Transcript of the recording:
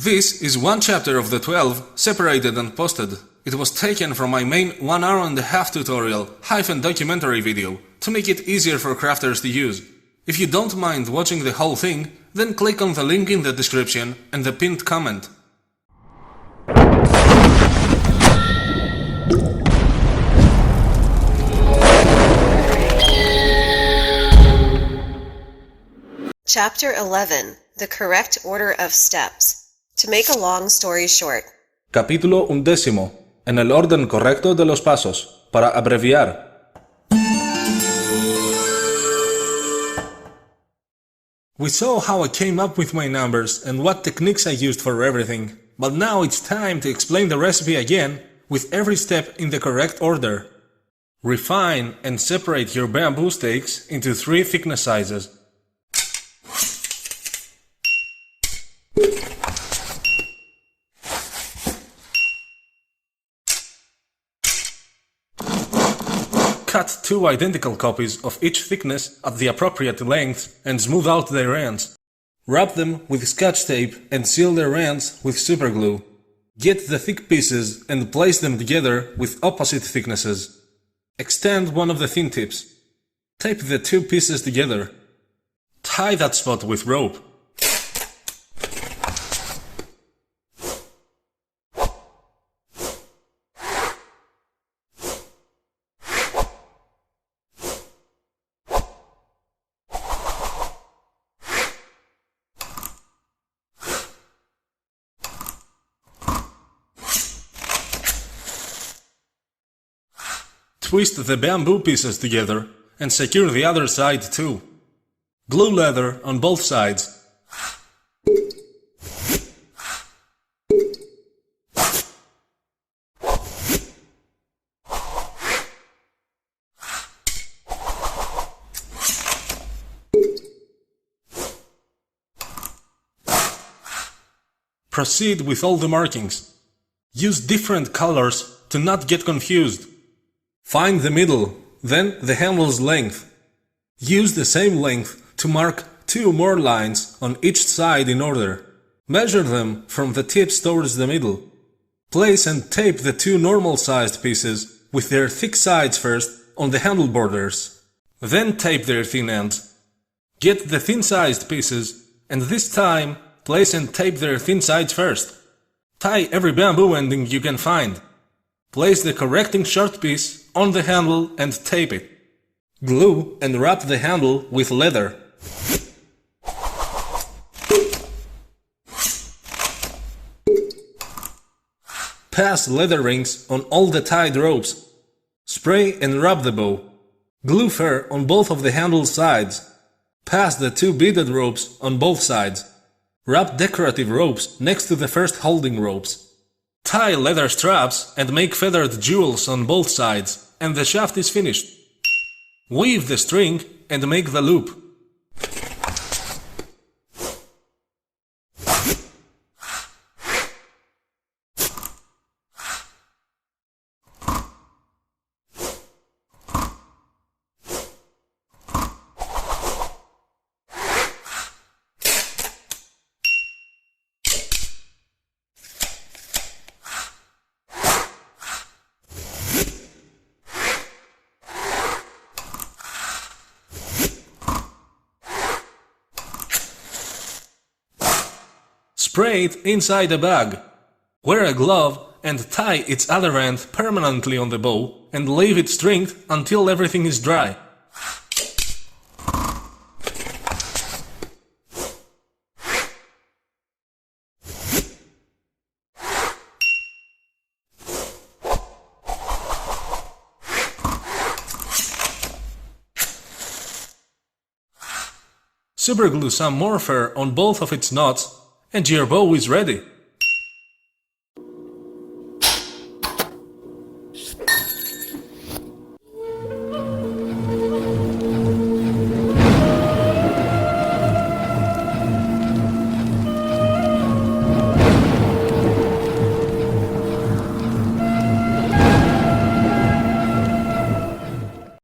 This is one chapter of the 12, separated and posted. It was taken from my main 1.5-hour tutorial, documentary video, to make it easier for crafters to use. If you don't mind watching the whole thing, then click on the link in the description and the pinned comment. Chapter 11. The correct order of steps. To make a long story short. Capítulo 11. En el orden correcto de los pasos. Para abreviar. We saw how I came up with my numbers and what techniques I used for everything. But now it's time to explain the recipe again, with every step in the correct order. Refine and separate your bamboo stakes into 3 thickness sizes. Cut 2 identical copies of each thickness at the appropriate length and smooth out their ends. Wrap them with Scotch tape and seal their ends with superglue. Get the thick pieces and place them together with opposite thicknesses. Extend one of the thin tips. Tape the 2 pieces together. Tie that spot with rope. Twist the bamboo pieces together and secure the other side too. Glue leather on both sides. Proceed with all the markings. Use different colors to not get confused. Find the middle, then the handle's length. Use the same length to mark 2 more lines on each side in order. Measure them from the tips towards the middle. Place and tape the 2 normal-sized pieces with their thick sides first on the handle borders. Then tape their thin ends. Get the thin-sized pieces, and this time place and tape their thin sides first. Tie every bamboo ending you can find. Place the correcting short piece on the handle and tape it. Glue and wrap the handle with leather. Pass leather rings on all the tied ropes. Spray and rub the bow. Glue fur on both of the handle sides. Pass the 2 beaded ropes on both sides. Wrap decorative ropes next to the first holding ropes. Tie leather straps and make feathered jewels on both sides, and the shaft is finished. Weave the string and make the loop. Spray it inside a bag. Wear a glove and tie its other end permanently on the bow and leave it stringed until everything is dry. Superglue some more fur on both of its knots and your bow is ready.